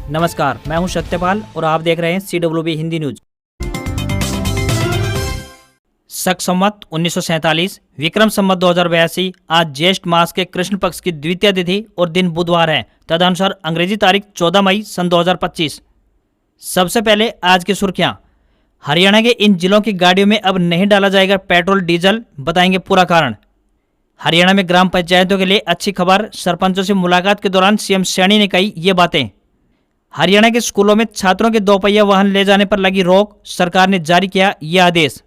नमस्कार, मैं हूं सत्यपाल और आप देख रहे हैं CWB हिंदी न्यूज। शक संवत 1947 विक्रम संवत 2082 आज ज्येष्ठ मास के कृष्ण पक्ष की द्वितीय तिथि और दिन बुधवार है। तदनुसार अंग्रेजी तारीख 14 मई सन 2025। सबसे पहले आज की सुर्खियां। हरियाणा के इन जिलों की गाड़ियों में अब नहीं डाला जाएगा पेट्रोल डीजल, बताएंगे पूरा कारण। हरियाणा में ग्राम पंचायतों के लिए अच्छी खबर, सरपंचों से मुलाकात के दौरान सीएम सैनी ने कही ये बातें। हरियाणा के स्कूलों में छात्रों के दोपहिया वाहन ले जाने पर लगी रोक, सरकार ने जारी किया यह आदेश।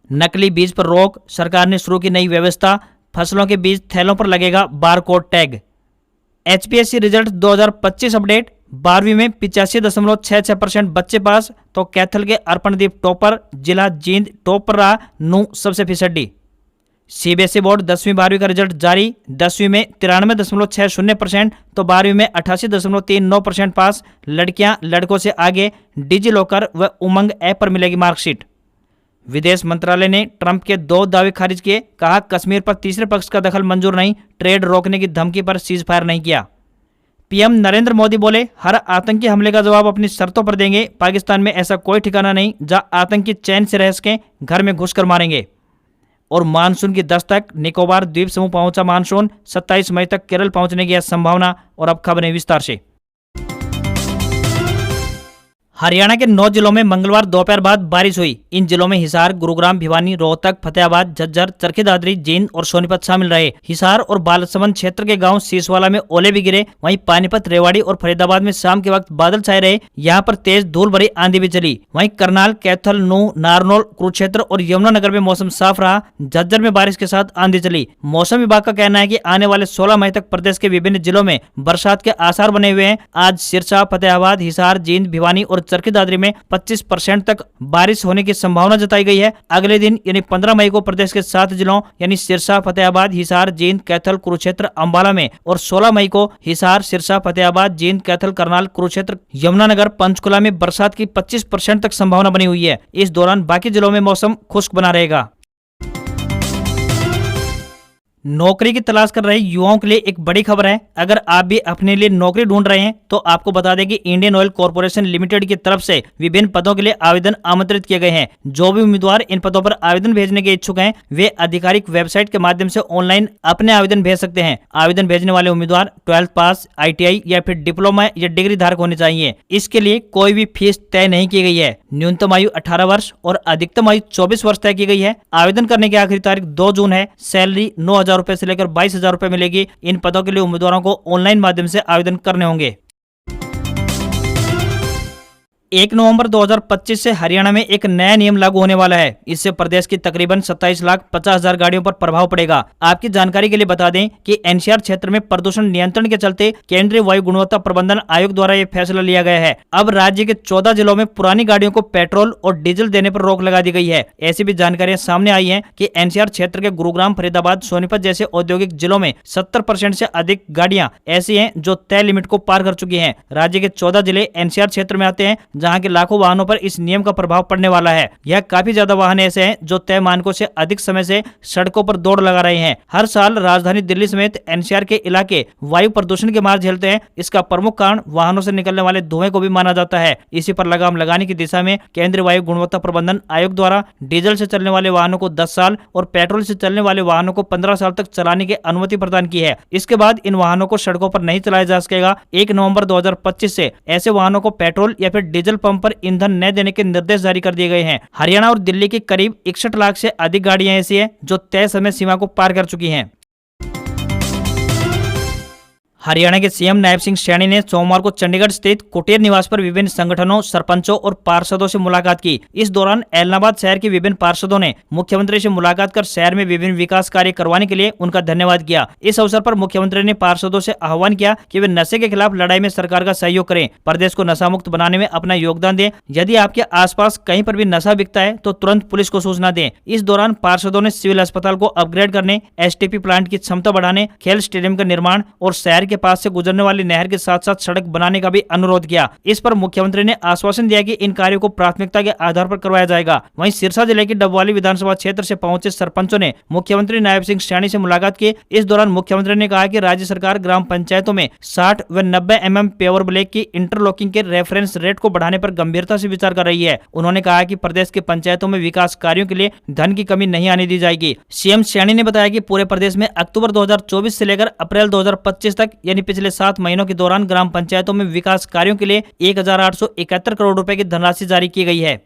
नकली बीज पर रोक, सरकार ने शुरू की नई व्यवस्था, फसलों के बीज थैलों पर लगेगा barcode tag. HPSC result 2025 update, 12वीं में 85.66% बच्चे पास, तो कैथल के अर्पणदीप टॉपर, जिला जींद टॉप पर रहा, नू सबसे फिसड्डी। CBSE बोर्ड 10वीं 12वीं का रिजल्ट जारी, 10वीं में 93.60%, तो 12वीं में 88.39% पास। लड़कियां लड़कों से आगे, डिजी लॉकर व उमंग ऐप पर मिलेगी मार्कशीट। विदेश मंत्रालय ने ट्रंप के 2 दावे खारिज किए, कहा कश्मीर पर तीसरे पक्ष का दखल मंजूर नहीं, ट्रेड रोकने की धमकी पर सीज फायर नहीं किया। PM नरेंद्र मोदी बोले हर आतंकी हमले का जवाब अपनी शर्तों पर देंगे, पाकिस्तान में ऐसा कोई ठिकाना नहीं जहां आतंकी चैन से रह सकें, घर में घुसकर मारेंगे। और मानसून की दस्तक, निकोबार द्वीप समूह पहुंचा मानसून, 27 मई तक केरल पहुंचने की संभावना। और अब खबरें विस्तार से। हरियाणा के 9 जिलों में मंगलवार दोपहर बाद बारिश हुई। इन जिलों में हिसार, गुरुग्राम, भिवानी, रोहतक, फतेहाबाद, झज्जर, चरखी दादरी, जींद और सोनीपत शामिल रहे। हिसार और बालसमंद क्षेत्र के गांव सीसवाला में ओले भी गिरे। वहीं पानीपत, रेवाड़ी और फरीदाबाद में शाम के वक्त बादल छाए रहे। यहां पर तेज धूल भरी आंधी भी चली। वहीं करनाल, कैथल, नूह, नारनौल, कुरुक्षेत्र और यमुनानगर में मौसम साफ रहा। झज्जर में बारिश के साथ आंधी चली। मौसम विभाग का कहना है कि आने वाले 16 मई तक प्रदेश के विभिन्न जिलों में बरसात के आसार बने हुए हैं। आज सिरसा, फतेहाबाद, हिसार, जींद, भिवानी और चरखी दादरी में 25% तक बारिश होने की संभावना जताई गई है। अगले दिन यानी 15 मई को प्रदेश के 7 जिलों यानी सिरसा, फतेहाबाद, हिसार, जींद, कैथल, कुरुक्षेत्र, अंबाला में और 16 मई को हिसार, सिरसा, फतेहाबाद, जींद, कैथल, करनाल, कुरुक्षेत्र, यमुनानगर, पंचकुला में बरसात की 25% तक संभावना बनी हुई है। इस दौरान बाकी जिलों में मौसम खुश्क बना रहेगा। नौकरी की तलाश कर रहे युवाओं के लिए एक बड़ी खबर है। अगर आप भी अपने लिए नौकरी ढूंढ रहे हैं तो आपको बता दें कि इंडियन ऑयल कॉर्पोरेशन लिमिटेड की तरफ से विभिन्न पदों के लिए आवेदन आमंत्रित किए गए हैं। जो भी उम्मीदवार इन पदों पर आवेदन भेजने के इच्छुक हैं वे आधिकारिक वेबसाइट के माध्यम से ऑनलाइन अपने आवेदन भेज सकते हैं। आवेदन भेजने वाले उम्मीदवार 12th पास, ITI या फिर डिप्लोमा या डिग्री धारक होने चाहिए। इसके लिए कोई भी फीस तय नहीं की गई है। न्यूनतम आयु 18 वर्ष और अधिकतम आयु 24 वर्ष तय की गई है। आवेदन करने की आखिरी तारीख 2 जून है। सैलरी 9,000 रुपए से लेकर 22,000 रुपए मिलेगी। इन पदों के लिए उम्मीदवारों को ऑनलाइन माध्यम से आवेदन करने होंगे। 1 नवंबर 2025 से हरियाणा में एक नया नियम लागू होने वाला है। इससे प्रदेश की तकरीबन 27,50,000 गाड़ियों पर प्रभाव पड़ेगा। आपकी जानकारी के लिए बता दें कि NCR क्षेत्र में प्रदूषण नियंत्रण के चलते केंद्रीय वायु गुणवत्ता प्रबंधन आयोग द्वारा यह फैसला लिया गया है। अब राज्य के 14 जिलों में पुरानी गाड़ियों को पेट्रोल और डीजल देने पर रोक लगा दी गई है। ऐसी भी जानकारियां सामने आई है कि NCR क्षेत्र के गुरुग्राम, फरीदाबाद, सोनीपत जैसे औद्योगिक जिलों में 70% से अधिक गाड़ियां ऐसी हैं जो तय लिमिट को पार कर चुकी हैं। राज्य के 14 जिले NCR क्षेत्र में आते हैं जहां के लाखों वाहनों पर इस नियम का प्रभाव पड़ने वाला है। यह काफी ज्यादा वाहन ऐसे हैं जो तय मानकों से अधिक समय से सड़कों पर दौड़ लगा रहे हैं। हर साल राजधानी दिल्ली समेत NCR के इलाके वायु प्रदूषण के मार झेलते हैं। इसका प्रमुख कारण वाहनों से निकलने वाले धुएं को भी माना जाता है। इसी पर लगाम लगाने की दिशा में केंद्रीय वायु गुणवत्ता प्रबंधन आयोग द्वारा डीजल से चलने वाले वाहनों को 10 साल और पेट्रोल से चलने वाले वाहनों को 15 साल तक चलाने की अनुमति प्रदान की है। इसके बाद इन वाहनों को सड़कों पर नहीं चलाया जा सकेगा। 1 नवंबर 2025 से ऐसे वाहनों को पेट्रोल या फिर डीजल पंप पर ईंधन न देने के निर्देश जारी कर दिए गए हैं। हरियाणा और दिल्ली की करीब 61 लाख से अधिक गाड़ियां ऐसी हैं जो तय समय सीमा को पार कर चुकी हैं। हरियाणा के CM नायब सिंह सैनी ने सोमवार को चंडीगढ़ स्थित कुटीर निवास पर विभिन्न संगठनों, सरपंचों और पार्षदों से मुलाकात की। इस दौरान एलनाबाद शहर के विभिन्न पार्षदों ने मुख्यमंत्री से मुलाकात कर शहर में विभिन्न विकास कार्य करवाने के लिए उनका धन्यवाद किया। इस अवसर पर मुख्यमंत्री ने पार्षदों से आह्वान किया कि वे नशे के खिलाफ लड़ाई में सरकार का सहयोग करें, प्रदेश को नशा मुक्त बनाने में अपना योगदान दें। यदि आपके आसपास कहीं पर भी नशा बिकता है तो तुरंत पुलिस को सूचना दें। इस दौरान पार्षदों ने सिविल अस्पताल को अपग्रेड करने, STP प्लांट की क्षमता बढ़ाने, खेल स्टेडियम का निर्माण और शहर के पास से गुजरने वाली नहर के साथ साथ सड़क बनाने का भी अनुरोध किया। इस पर मुख्यमंत्री ने आश्वासन दिया कि इन कार्यों को प्राथमिकता के आधार पर करवाया जाएगा। वहीं सिरसा जिले की डबवाली विधानसभा क्षेत्र से पहुंचे सरपंचों ने मुख्यमंत्री नायब सिंह सैनी से मुलाकात की। इस दौरान मुख्यमंत्री ने कहा कि राज्य सरकार ग्राम पंचायतों में 60 व 90 mm पेवर ब्लॉक की इंटरलॉकिंग के रेफरेंस रेट को बढ़ाने पर गंभीरता से विचार कर रही है। उन्होंने कहा कि प्रदेश के पंचायतों में विकास कार्यों के लिए धन की कमी नहीं आने दी जाएगी। सीएम सैनी ने बताया कि पूरे प्रदेश में अक्टूबर 2024 से लेकर अप्रैल 2025 तक यानी पिछले 7 महीनों के दौरान ग्राम पंचायतों में विकास कार्यों के लिए 1871 करोड़ रुपए की धनराशि जारी की गई है।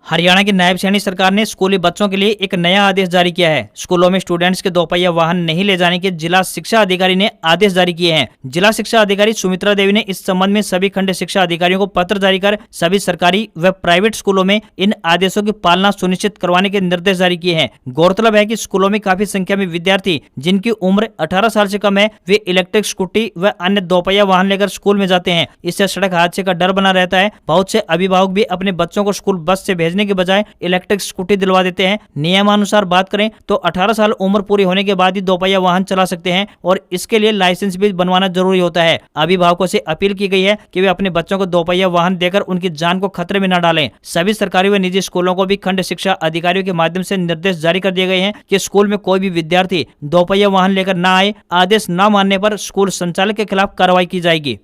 हरियाणा की नायब सैनी सरकार ने स्कूली बच्चों के लिए एक नया आदेश जारी किया है। स्कूलों में स्टूडेंट्स के दोपहिया वाहन नहीं ले जाने के जिला शिक्षा अधिकारी ने आदेश जारी किए हैं। जिला शिक्षा अधिकारी सुमित्रा देवी ने इस संबंध में सभी खंड शिक्षा अधिकारियों को पत्र जारी कर सभी सरकारी व प्राइवेट स्कूलों में इन आदेशों की पालना सुनिश्चित करवाने के निर्देश जारी किए हैं। गौरतलब है कि स्कूलों में काफी संख्या में विद्यार्थी जिनकी उम्र 18 साल से कम है वे इलेक्ट्रिक स्कूटी व अन्य दोपहिया वाहन लेकर स्कूल में जाते हैं। इससे सड़क हादसे का डर बना रहता है। बहुत से अभिभावक भी अपने बच्चों को स्कूल बस से भेजने के बजाय इलेक्ट्रिक स्कूटी दिलवा देते हैं। नियमानुसार बात करें तो 18 साल उम्र पूरी होने के बाद ही दोपहिया वाहन चला सकते हैं और इसके लिए लाइसेंस भी बनवाना जरूरी होता है। अभिभावकों से अपील की गई है कि वे अपने बच्चों को दोपहिया वाहन देकर उनकी जान को खतरे में न डालें। सभी सरकारी व निजी स्कूलों को भी खंड शिक्षा अधिकारियों के माध्यम से निर्देश जारी कर दिए गए हैं कि स्कूल में कोई भी विद्यार्थी दोपहिया वाहन लेकर न आए। आदेश न मानने पर स्कूल संचालक के खिलाफ कार्रवाई की जाएगी।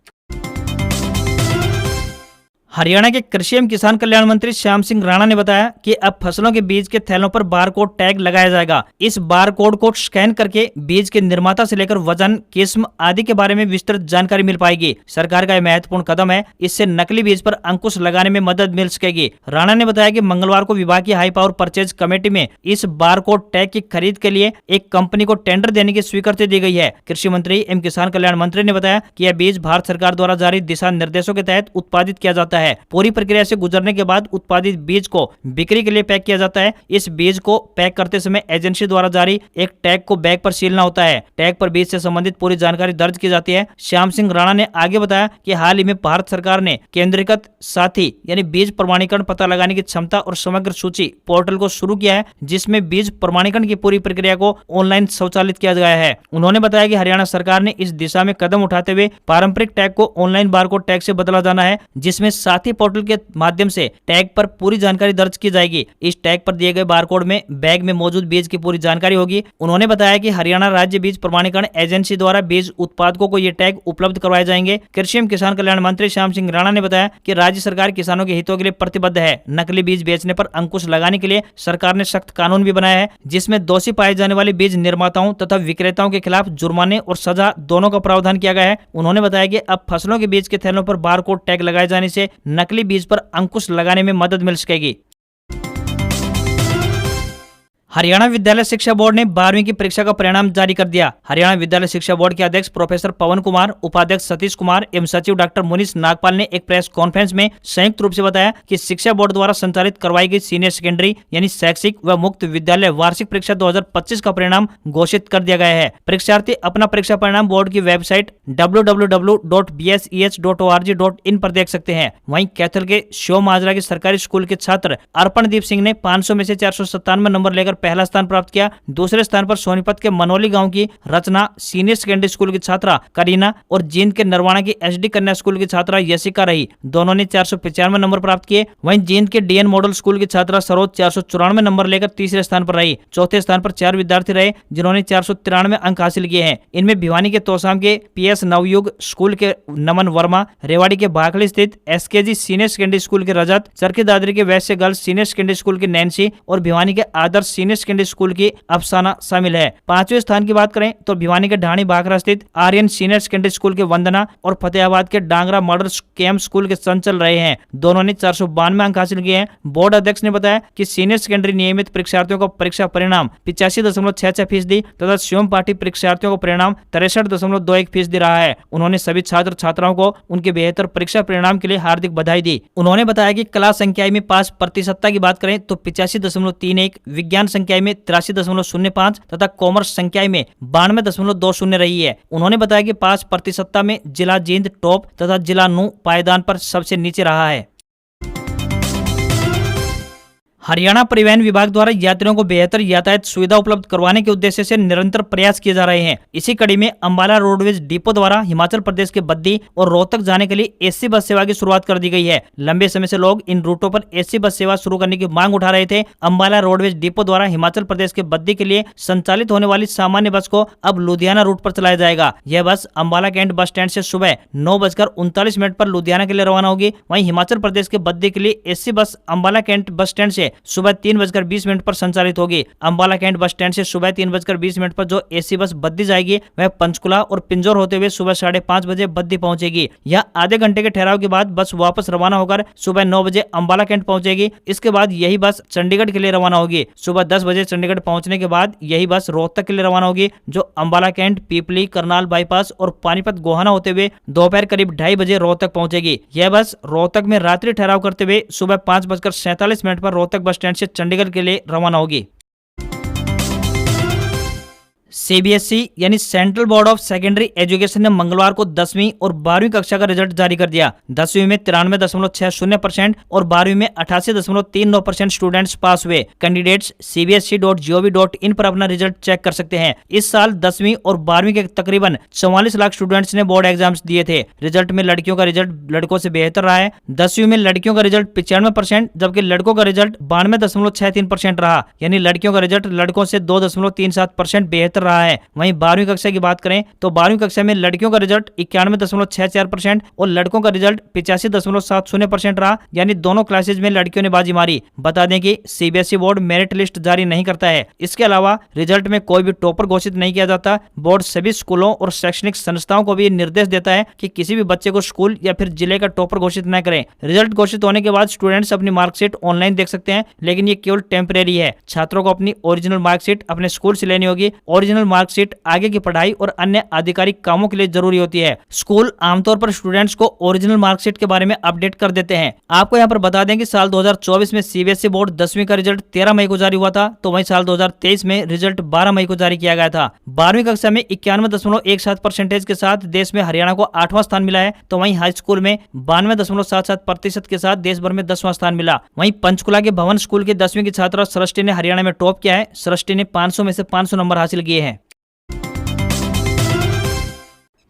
हरियाणा के कृषि एवं किसान कल्याण मंत्री श्याम सिंह राणा ने बताया कि अब फसलों के बीज के थैलों पर बारकोड टैग लगाया जाएगा। इस बारकोड को स्कैन करके बीज के निर्माता से लेकर वजन, किस्म आदि के बारे में विस्तृत जानकारी मिल पाएगी। सरकार का यह महत्वपूर्ण कदम है। इससे नकली बीज पर अंकुश लगाने में मदद मिल सकेगी। राणा ने बताया कि मंगलवार को विभाग की हाई पावर परचेज कमेटी में इस बारकोड टैग की खरीद के लिए एक कंपनी को टेंडर देने की स्वीकृति दी गई है। कृषि मंत्री एवं किसान कल्याण मंत्री ने बताया कि यह बीज भारत सरकार द्वारा जारी दिशा निर्देशों के तहत उत्पादित किया जाता है। पूरी प्रक्रिया से गुजरने के बाद उत्पादित बीज को बिक्री के लिए पैक किया जाता है। इस बीज को पैक करते समय एजेंसी द्वारा जारी एक टैग को बैग पर सीलना होता है। टैग पर बीज से संबंधित पूरी जानकारी दर्ज की जाती है। श्याम सिंह राणा ने आगे बताया कि हाल ही में भारत सरकार ने केंद्रीकृत साथी यानी बीज प्रमाणीकरण पता लगाने की क्षमता और समग्र सूची पोर्टल को शुरू किया है, जिसमें बीज प्रमाणीकरण की पूरी प्रक्रिया को ऑनलाइन स्वचालित किया गया है। उन्होंने बताया कि हरियाणा सरकार ने इस दिशा में कदम उठाते हुए पारंपरिक टैग को ऑनलाइन बारकोड टैग से बदला जाना है, जिसमें साथी पोर्टल के माध्यम से टैग पर पूरी जानकारी दर्ज की जाएगी। इस टैग पर दिए गए बारकोड में बैग में मौजूद बीज की पूरी जानकारी होगी। उन्होंने बताया कि हरियाणा राज्य बीज प्रमाणीकरण एजेंसी द्वारा बीज उत्पादकों को ये टैग उपलब्ध करवाए जाएंगे। कृषि एवं किसान कल्याण मंत्री श्याम सिंह राणा ने बताया कि राज्य सरकार किसानों के हितों के लिए प्रतिबद्ध है। नकली बीज बेचने पर अंकुश लगाने के लिए सरकार ने सख्त कानून भी बनाया है, जिसमें दोषी पाए जाने वाले बीज निर्माताओं तथा विक्रेताओं के खिलाफ जुर्माने और सजा दोनों का प्रावधान किया गया है। उन्होंने बताया कि अब फसलों के बीज के थैलों पर बारकोड टैग लगाए जाने से नकली बीज पर अंकुश लगाने में मदद मिल सकेगी। हरियाणा विद्यालय शिक्षा बोर्ड ने 12वीं की परीक्षा का परिणाम जारी कर दिया। हरियाणा विद्यालय शिक्षा बोर्ड के अध्यक्ष प्रोफेसर पवन कुमार, उपाध्यक्ष सतीश कुमार एवं सचिव डॉक्टर मुनीष नागपाल ने एक प्रेस कॉन्फ्रेंस में संयुक्त रूप से बताया कि शिक्षा बोर्ड द्वारा संचालित करवाई गई सीनियर सेकेंडरी यानी शैक्षिक व मुक्त विद्यालय वार्षिक परीक्षा 2025 का परिणाम घोषित कर दिया गया है। परीक्षार्थी अपना परीक्षा परिणाम बोर्ड की वेबसाइट www.bses.org.in पर देख सकते हैं। वहीं कैथल के शिव माजरा के सरकारी स्कूल के छात्र अर्पणदीप सिंह ने 500 में से 497 नंबर लेकर पहला स्थान प्राप्त किया। दूसरे स्थान पर सोनीपत के मनोली गांव की रचना सीनियर सेकेंडरी स्कूल की छात्रा करीना और जींद के नरवाना की एसडी कन्या स्कूल की छात्रा यशिका रही। दोनों ने 495 नंबर प्राप्त किए। वहीं जींद के डीएन मॉडल स्कूल की छात्रा सरोज 494 नंबर लेकर तीसरे स्थान पर रही। चौथे स्थान पर 4 विद्यार्थी रहे जिन्होंने 493 अंक हासिल किए हैं। इनमें भिवानी के तोसाम के पीएस नवयुग स्कूल के नमन वर्मा, रेवाड़ी के भाखली स्थित एसकेजी सीनियर सेकेंडरी स्कूल के रजत, चरखी दादरी के वैश्य गर्ल्स सीनियर सेकेंडरी स्कूल की नैन्सी और भिवानी के आदर्श सीनियर सेकेंडरी स्कूल की अफसाना शामिल है। 5वें स्थान की बात करें तो भिवानी के ढाणी भाखरा स्थित आर्यन सीनियर सेकेंडरी स्कूल के वंदना और फतेहाबाद के डांगरा मॉडल कैंप स्कूल के संचल रहे हैं। दोनों ने 492 अंक हासिल किए हैं। बोर्ड अध्यक्ष ने बताया कि सीनियर सेकेंडरी नियमित परीक्षार्थियों का परीक्षा परिणाम 85.66% तथा शिवम पाठी परीक्षार्थियों का परिणाम 63.21% रहा है। उन्होंने सभी छात्र छात्राओं को उनके बेहतर परीक्षा परिणाम के लिए हार्दिक बधाई दी। उन्होंने बताया कि कला संख्याई में 5% की बात करें तो 85.31, विज्ञान संख्याई में 83.05 तथा कॉमर्स संख्याई में 92.20 रही है। उन्होंने बताया कि 5% में जिला जींद टॉप तथा जिला नू पायदान पर सबसे नीचे रहा है। हरियाणा परिवहन विभाग द्वारा यात्रियों को बेहतर यातायात सुविधा उपलब्ध करवाने के उद्देश्य से निरंतर प्रयास किए जा रहे हैं। इसी कड़ी में अंबाला रोडवेज डिपो द्वारा हिमाचल प्रदेश के बद्दी और रोहतक जाने के लिए एसी बस सेवा की शुरुआत कर दी गई है। लंबे समय से लोग इन रूटों पर एसी बस सेवा शुरू करने की मांग उठा रहे थे। अंबाला रोडवेज डिपो द्वारा हिमाचल प्रदेश के बद्दी के लिए संचालित होने वाली सामान्य बस को अब लुधियाना रूट पर चलाया जाएगा। यह बस अंबाला कैंट बस स्टैंड से सुबह 9:39 पर लुधियाना के लिए रवाना होगी। वहीं हिमाचल प्रदेश के बद्दी के लिए AC bus Ambala cantt bus stand से सुबह 3:20 पर संचालित होगी। अंबाला कैंट बस स्टैंड से सुबह 3:20 पर जो एसी बस बद्दी जाएगी वह पंचकुला और पिंजौर होते हुए सुबह 5:30 बजे बद्दी पहुंचेगी। यह आधे घंटे के ठहराव के बाद बस वापस रवाना होकर सुबह 9 बजे अंबाला कैंट पहुंचेगी। इसके बाद यही बस चंडीगढ़ के लिए रवाना होगी। सुबह 10 बजे चंडीगढ़ पहुंचने के बाद यही बस रोहतक के लिए रवाना होगी, जो अंबाला कैंट, पीपली, करनाल बाईपास और पानीपत गोहाना होते हुए दोपहर करीब 2:30 बजे रोहतक पहुंचेगी। यह बस रोहतक में रात्रि ठहराव करते हुए सुबह 5:47 पर रोहतक बस स्टैंड से चंडीगढ़ के लिए रवाना होगी। सीबीएसई यानी central board of secondary education ने मंगलवार को 10वीं और 12वीं कक्षा का रिजल्ट जारी कर दिया। 10वीं में 93.60% और 12वीं में 88.39% स्टूडेंट्स पास हुए। कैंडिडेट्स cbse.gov.in पर अपना रिजल्ट चेक कर सकते हैं। इस साल 10वीं और 12वीं के तकरीबन 44 लाख स्टूडेंट्स ने बोर्ड एग्जाम्स दिए थे। रिजल्ट में लड़कियों का रिजल्ट लड़कों से बेहतर रहा है। 10वीं में लड़कियों का रिजल्ट 95% जबकि लड़कों का रिजल्ट 92.63% रहा, यानी लड़कियों का रिजल्ट लड़कों से 2.37% बेहतर रहा है। वहीं 12वीं कक्षा की बात करें तो 12वीं कक्षा में लड़कियों का रिजल्ट 91.64% और लड़कों का रिजल्ट 85.70% रहा, यानी दोनों क्लासेज में लड़कियों ने बाजी मारी। बता दें कि सीबीएसई बोर्ड मेरिट लिस्ट जारी नहीं करता है। इसके अलावा रिजल्ट में कोई भी टॉपर घोषित नहीं किया जाता। बोर्ड सभी स्कूलों और शैक्षणिक संस्थाओं को भी निर्देश देता है कि किसी भी बच्चे को स्कूल या फिर जिले का टॉपर घोषित न करें। रिजल्ट घोषित होने के बाद स्टूडेंट्स अपनी मार्कशीट ऑनलाइन देख सकते हैं, लेकिन ये केवल टेम्परेरी है। छात्रों को अपनी ओरिजिनल मार्कशीट अपने स्कूल से लेनी होगी। ओरिजिनल मार्कशीट आगे की पढ़ाई और अन्य आधिकारिक कामों के लिए जरूरी होती है। स्कूल आमतौर पर स्टूडेंट्स को ओरिजिनल मार्कशीट के बारे में अपडेट कर देते हैं। आपको यहाँ पर बता दें कि साल 2024 में सीबीएसई बोर्ड 10वीं का रिजल्ट 13 मई को जारी हुआ था, तो वहीं साल 2023 में रिजल्ट 12 मई को जारी किया गया था। 12वीं कक्षा में 91.17% के साथ देश में हरियाणा को 8वां स्थान मिला है, तो वहीं हाई स्कूल में 92.77% के साथ देश भर में 10वां स्थान मिला। वहीं पंचकुला के भवन स्कूल की 10वीं की छात्रा सृष्टि ने हरियाणा में टॉप किया है। सृष्टि ने 500 में से 500 नंबर हासिल किए हैं।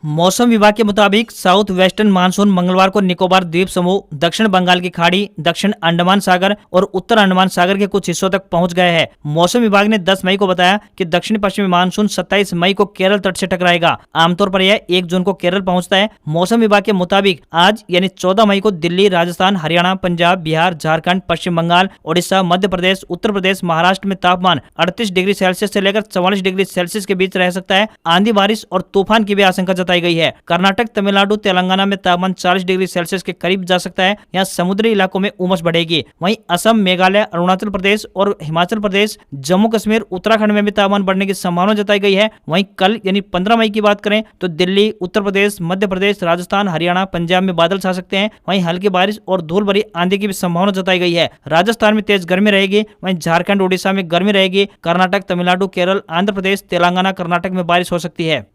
मौसम विभाग के मुताबिक साउथ वेस्टर्न मानसून मंगलवार को निकोबार द्वीप समूह, दक्षिण बंगाल की खाड़ी, दक्षिण अंडमान सागर और उत्तर अंडमान सागर के कुछ हिस्सों तक पहुंच गए हैं। मौसम विभाग ने 10 मई को बताया कि दक्षिण पश्चिमी मानसून 27 मई को केरल तट से टकराएगा। आमतौर पर यह 1 जून को केरल पहुंचता है। मौसम विभाग के मुताबिक आज यानी 14 मई को दिल्ली, राजस्थान, हरियाणा, पंजाब, बिहार, झारखंड, पश्चिम बंगाल, ओडिशा, मध्य प्रदेश, उत्तर प्रदेश, महाराष्ट्र में तापमान 38 डिग्री सेल्सियस से लेकर 44 डिग्री सेल्सियस के बीच रह सकता है। आंधी, बारिश और तूफान की भी आशंका बताई गई है। कर्नाटक, तमिलनाडु, तेलंगाना में तापमान 40 डिग्री सेल्सियस के करीब जा सकता है। यहाँ समुद्री इलाकों में उमस बढ़ेगी। वहीं असम, मेघालय, अरुणाचल प्रदेश और हिमाचल प्रदेश, जम्मू कश्मीर, उत्तराखंड में भी तापमान बढ़ने की संभावना जताई गई है। वहीं कल यानी 15 मई की बात करें तो दिल्ली, उत्तर प्रदेश, मध्य प्रदेश, राजस्थान, हरियाणा, पंजाब में बादल छा सकते हैं। वहीं हल्की बारिश और धूल भरी आंधी की भी संभावना जताई गई है। राजस्थान में तेज गर्मी रहेगी। वहीं झारखंड, उड़ीसा में गर्मी रहेगी। कर्नाटक, तमिलनाडु, केरल, आंध्र प्रदेश, तेलंगाना, कर्नाटक में बारिश हो सकती है।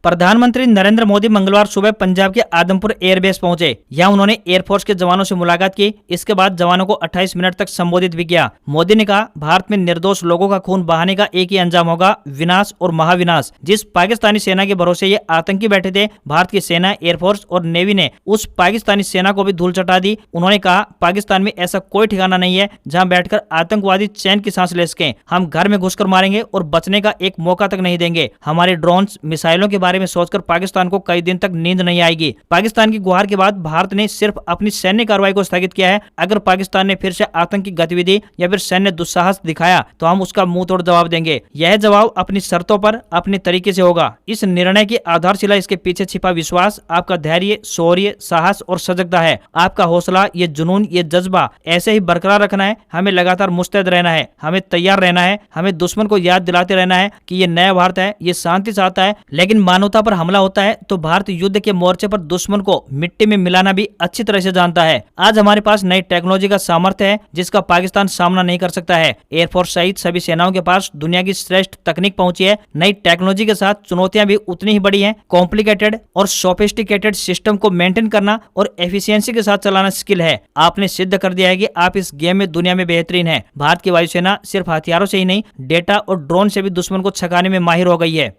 प्रधानमंत्री नरेंद्र मोदी मंगलवार सुबह पंजाब के आदमपुर एयरबेस पहुंचे। यहां उन्होंने एयरफोर्स के जवानों से मुलाकात की। इसके बाद जवानों को 28 मिनट तक संबोधित भी किया। मोदी ने कहा, भारत में निर्दोष लोगों का खून बहाने का एक ही अंजाम होगा, विनाश और महाविनाश। जिस पाकिस्तानी सेना के भरोसे ये आतंकी बैठे थे, भारत की सेना, एयरफोर्स और नेवी ने उस पाकिस्तानी सेना को भी धूल चटा दी। उन्होंने कहा, पाकिस्तान में ऐसा कोई ठिकाना नहीं है जहाँ बैठकर आतंकवादी चैन की सांस ले सकें। हम घर में घुसकर मारेंगे और बचने का एक मौका तक नहीं देंगे। हमारे ड्रोन, मिसाइलों के बारे में सोचकर पाकिस्तान को कई दिन तक नींद नहीं आएगी। पाकिस्तान की गुहार के बाद भारत ने सिर्फ अपनी सैन्य कार्रवाई को स्थगित किया है। अगर पाकिस्तान ने फिर से आतंकी गतिविधि या फिर सैन्य दुस्साहस दिखाया तो हम उसका मुंह तोड़ जवाब देंगे। यह जवाब अपनी शर्तों पर, अपने तरीके से होगा। इस निर्णय की आधारशिला इसके पीछे छिपा विश्वास, आपका धैर्य, शौर्य, साहस और सजगता है। आपका हौसला, ये जुनून, ये जज्बा ऐसे ही बरकरार रखना है। हमें लगातार मुस्तैद रहना है, हमें तैयार रहना है। हमें दुश्मन को याद दिलाते रहना है कि ये नया भारत है, ये शांति चाहता है, लेकिन मानवता पर हमला होता है तो भारत युद्ध के मोर्चे पर दुश्मन को मिट्टी में मिलाना भी अच्छी तरह से जानता है। आज हमारे पास नई टेक्नोलॉजी का सामर्थ्य है जिसका पाकिस्तान सामना नहीं कर सकता है। एयरफोर्स सहित सभी सेनाओं के पास दुनिया की श्रेष्ठ तकनीक पहुंची है। नई टेक्नोलॉजी के साथ चुनौतियां भी उतनी ही बड़ी हैं। कॉम्प्लिकेटेड और सोफिस्टिकेटेड सिस्टम को मेंटेन करना और एफिशिएंसी के साथ चलाना स्किल है। आपने सिद्ध कर दिया है कि आप इस गेम में दुनिया में बेहतरीन हैं। भारत की वायुसेना सिर्फ हथियारों से ही नहीं, डेटा और ड्रोन से भी दुश्मन को छकाने में माहिर हो गई है।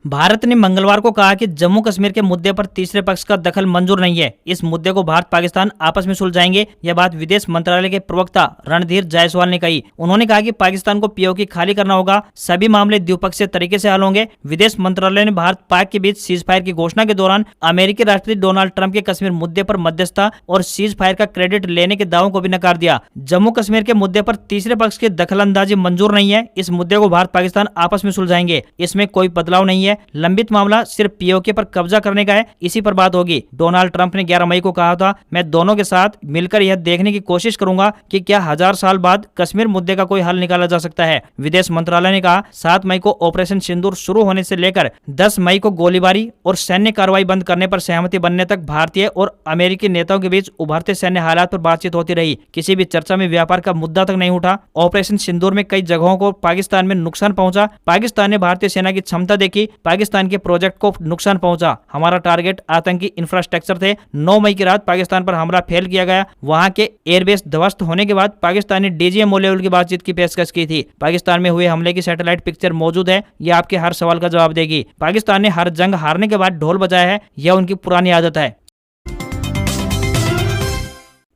भारत ने मंगलवार को कहा कि जम्मू कश्मीर के मुद्दे पर तीसरे पक्ष का दखल मंजूर नहीं है। इस मुद्दे को भारत पाकिस्तान आपस में सुलझाएंगे। यह बात विदेश मंत्रालय के प्रवक्ता रणधीर जायसवाल ने कही। उन्होंने कहा कि पाकिस्तान को पीओके खाली करना होगा। सभी मामले द्विपक्षीय तरीके से हल होंगे। विदेश मंत्रालय ने भारत पाक के बीच सीज फायर की घोषणा के दौरान अमेरिकी राष्ट्रपति डोनाल्ड ट्रंप के कश्मीर मुद्दे पर मध्यस्थता और सीज फायर का क्रेडिट लेने के दावों को भी नकार दिया। जम्मू कश्मीर के मुद्दे पर तीसरे पक्ष की दखलंदाजी मंजूर नहीं है। इस मुद्दे को भारत पाकिस्तान आपस में सुलझाएंगे। इसमें कोई बदलाव नहीं है। लंबित मामला सिर्फ पीओके पर कब्जा करने का है, इसी पर बात होगी। डोनाल्ड ट्रंप ने 11 मई को कहा था, मैं दोनों के साथ मिलकर यह देखने की कोशिश करूंगा कि क्या 1000 साल बाद कश्मीर मुद्दे का कोई हल निकाला जा सकता है। विदेश मंत्रालय ने कहा 7 मई को ऑपरेशन सिंदूर शुरू होने से लेकर 10 मई को गोलीबारी और सैन्य कार्रवाई बंद करने पर सहमति बनने तक भारतीय और अमेरिकी नेताओं के बीच उभरते सैन्य हालात पर बातचीत होती रही। किसी भी चर्चा में व्यापार का मुद्दा तक नहीं उठा। ऑपरेशन सिंदूर में कई जगहों को पाकिस्तान में नुकसान पहुंचा। पाकिस्तान ने भारतीय सेना की क्षमता देखी। पाकिस्तान के प्रोजेक्ट को नुकसान पहुंचा। हमारा टारगेट आतंकी इंफ्रास्ट्रक्चर थे। 9 मई की रात पाकिस्तान पर हमला फेल किया गया। वहां के एयरबेस ध्वस्त होने के बाद पाकिस्तान ने डीजीएमओ लेवल की बातचीत की पेशकश की थी। पाकिस्तान में हुए हमले की सैटेलाइट पिक्चर मौजूद है। यह आपके हर सवाल का जवाब देगी। पाकिस्तान ने हर जंग हारने के बाद ढोल बजाया है। यह उनकी पुरानी आदत है।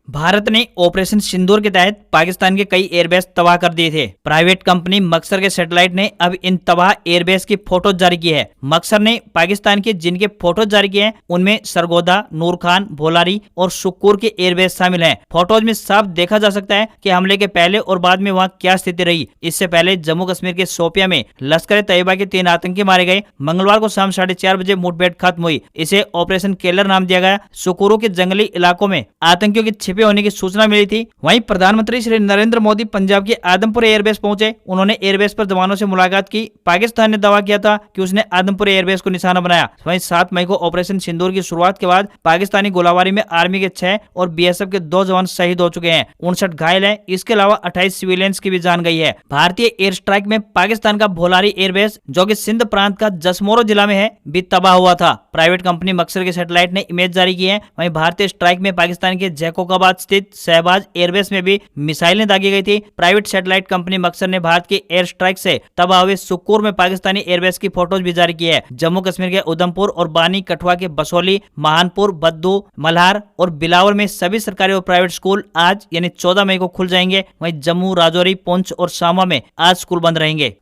भारत ने ऑपरेशन सिंदूर के तहत पाकिस्तान के कई एयरबेस तबाह कर दिए थे। प्राइवेट कंपनी मक्सर के सैटेलाइट ने अब इन तबाह एयरबेस की फोटो जारी की है। मक्सर ने पाकिस्तान के जिनके फोटो जारी किए हैं उनमें सरगोदा, नूर खान, भोलारी और सुक्कुर के एयरबेस शामिल हैं। फोटोज में साफ देखा जा सकता है कि हमले के पहले और बाद में वहां क्या स्थिति रही। इससे पहले जम्मू कश्मीर के शोपिया में लश्कर तैयबा के 3 आतंकी मारे गए। मंगलवार को शाम 4:30 बजे मुठभेड़ खत्म हुई। इसे ऑपरेशन केलर नाम दिया गया। सुक्कुरू के जंगली इलाकों में आतंकियों के छिपे होने की सूचना मिली थी। वहीं प्रधानमंत्री श्री नरेंद्र मोदी पंजाब के आदमपुर एयरबेस पहुंचे। उन्होंने एयरबेस पर जवानों से मुलाकात की। पाकिस्तान ने दावा किया था कि उसने आदमपुर एयरबेस को निशाना बनाया। वहीं 7 मई को ऑपरेशन सिंदूर की शुरुआत के बाद पाकिस्तानी गोलाबारी में आर्मी के 6 और बीएसएफ के 2 जवान शहीद हो चुके हैं। 59 घायल हैं। इसके अलावा 28 सिविलियंस की भी जान गई है। भारतीय एयर स्ट्राइक में पाकिस्तान का भोलारी एयरबेस, जो कि सिंध प्रांत का जसमोरो जिला में है, भी तबाह हुआ था। प्राइवेट कंपनी मक्सर के सैटेलाइट ने इमेज जारी की है। वहीं भारतीय स्ट्राइक में पाकिस्तान के जैकोबाबाद स्थित शहबाज एयरबेस में भी मिसाइलें दागी गई थी। प्राइवेट सैटेलाइट कंपनी मक्सर ने भारत के एयर स्ट्राइक से तबाह हुए सुक्कुर में पाकिस्तानी एयरबेस की फोटोज भी जारी की है। जम्मू कश्मीर के उधमपुर और बानी, कठुआ के बसोली, महानपुर, बद्दू, मल्हार और बिलावर में सभी सरकारी और प्राइवेट स्कूल आज यानी 14 मई को खुल जाएंगे। वहीं जम्मू, राजौरी, पुंछ और सामा में आज स्कूल बंद रहेंगे।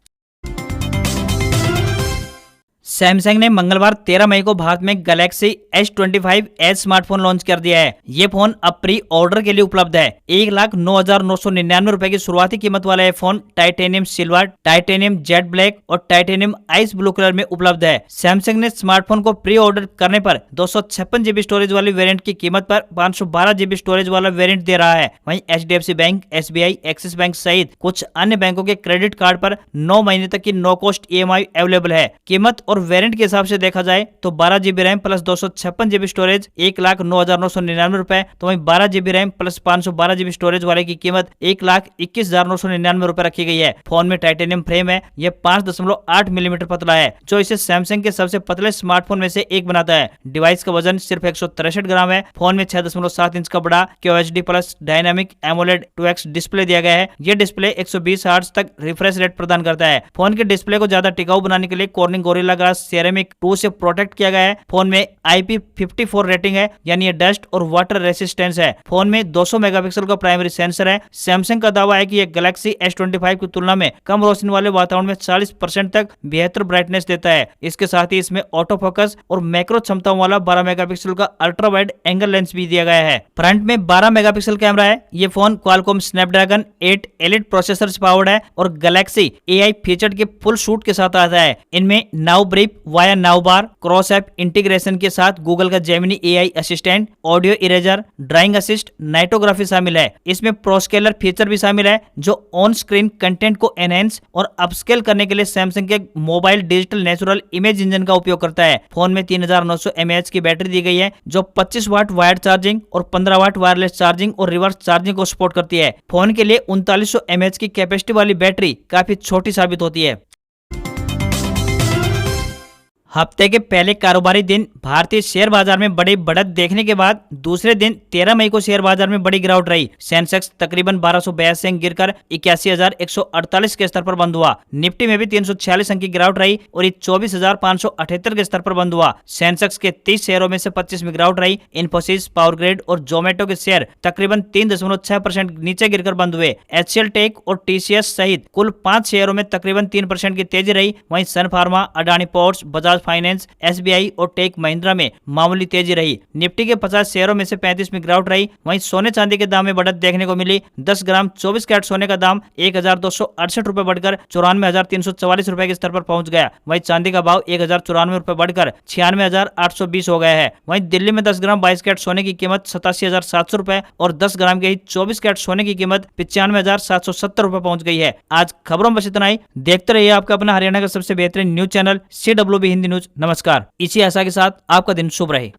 सैमसंग ने मंगलवार 13 मई को भारत में Galaxy S25 as smartphone launch कर दिया है। ये फोन अब प्री ऑर्डर के लिए उपलब्ध है। 1,09,999 रुपए की शुरुआती कीमत वाला यह phone titanium silver, titanium jet black और टाइटेनियम आइस ब्लू कलर में उपलब्ध है। सैमसंग ने स्मार्टफोन को प्री ऑर्डर करने पर 256 GB स्टोरेज वाली वेरिएंट की कीमत पर 512 GB स्टोरेज वाला वेरिएंट दे रहा है। वहीं HDFC bank, SBI, axis bank सहित कुछ अन्य बैंकों के क्रेडिट कार्ड पर 9 महीने तक की नो कॉस्ट EMI अवेलेबल है। कीमत और वेरिएंट के हिसाब से देखा जाए तो 12 GB RAM plus 256 GB storage 1,09,999 रुपए, तो वहीं 12 GB RAM plus 512 GB storage वाले की कीमत 1,21,999 रुपए रखी गई है। फोन में टाइटेनियम फ्रेम है। यह 5.8 मिलीमीटर पतला है, जो इसे सैमसंग के सबसे पतले स्मार्टफोन में से एक बनाता है। डिवाइस का वजन सिर्फ 163 ग्राम है। फोन में 6.7 इंच का बड़ा QHD plus dynamic AMOLED 2X display दिया गया है। यह डिस्प्ले 120 हर्ट्ज तक रिफ्रेश रेट प्रदान करता है। फोन के डिस्प्ले को ज्यादा टिकाऊ बनाने के लिए कॉर्निंग गोरिल्ला ग्लास सेरेमिक 2 से प्रोटेक्ट किया गया है। फोन में IP54 रेटिंग है, यानी ये डस्ट और वाटर रेसिस्टेंस है। फोन में 200 मेगापिक्सल का प्राइमरी सेंसर है। सैमसंग का दावा है कि यह गैलेक्सी S25 की तुलना में कम रोशनी वाले वातावरण में 40% तक बेहतर ब्राइटनेस देता है। इसके साथ ही इसमें ऑटो फोकस और मैक्रो क्षमताओं वाला 12 मेगापिक्सल का अल्ट्रा वाइड एंगल लेंस भी दिया गया है। फ्रंट में 12 मेगापिक्सल कैमरा है। ये phone Qualcomm Snapdragon 8 elite processor से पावर्ड है और गैलेक्सी AI फीचर के फुल सूट के साथ आता है। इनमें now brief flip via now bar, cross app integration के साथ गूगल का Gemini AI assistant, audio eraser, drawing assist, nightography शामिल है। इसमें प्रोस्केलर फीचर भी शामिल है जो ऑन स्क्रीन कंटेंट को एनहेंस और अपस्केल करने के लिए सैमसंग के mobile digital natural image engine का उपयोग करता है। फोन में 3900 mAh की बैटरी दी गई है जो 25 वाट वायर्ड चार्जिंग और 15 वाट वायरलेस चार्जिंग और रिवर्स चार्जिंग को सपोर्ट करती है। फोन के लिए 3900 mAh की कैपेसिटी वाली बैटरी काफी छोटी साबित होती है। हफ्ते के पहले कारोबारी दिन भारतीय शेयर बाजार में बड़ी बढ़त देखने के बाद दूसरे दिन 13 मई को शेयर बाजार में बड़ी गिरावट रही। सेंसेक्स तकरीबन 1282 अंक गिरकर 81,148 के स्तर पर बंद हुआ। निफ्टी में भी 346 अंक की गिरावट रही और ये 24,578 के स्तर पर बंद हुआ। सेंसेक्स के 30 शेयरों में से 25 में गिरावट रही। इन्फोसिस, पावर ग्रिड और जोमेटो के शेयर तकरीबन 3.6% नीचे गिरकर बंद हुए। HCL टेक और TCS सहित कुल 5 शेयरों में तकरीबन 3% की तेजी रही। वहीं सन फार्मा, अडानी पोर्ट्स, बजाज फाइनेंस, SBI और टेक महिंद्रा में मामूली तेजी रही। निफ्टी के 50 शेयरों में से 35 में गिरावट रही। वहीं सोने चांदी के दाम में बढ़त देखने को मिली। 10 ग्राम 24 कैरेट सोने का दाम 1,268 रुपए बढ़कर 94,344 रुपए के स्तर पर पहुंच गया। वहीं चांदी का भाव 1,094 रुपए बढ़कर 96,820 हो गया है। वहीं दिल्ली में 10 ग्राम 22 कैरेट सोने की कीमत 87,700 रुपए और 10 ग्राम के ही 24 कैरेट सोने की कीमत 95,770 रुपए पहुंच गई है। आज खबरों में बस इतना ही। देखते रहिए आपका अपना हरियाणा का सबसे बेहतरीन news channel CWB Hindi news. नमस्कार। इसी आशा के साथ आपका दिन शुभ रहे।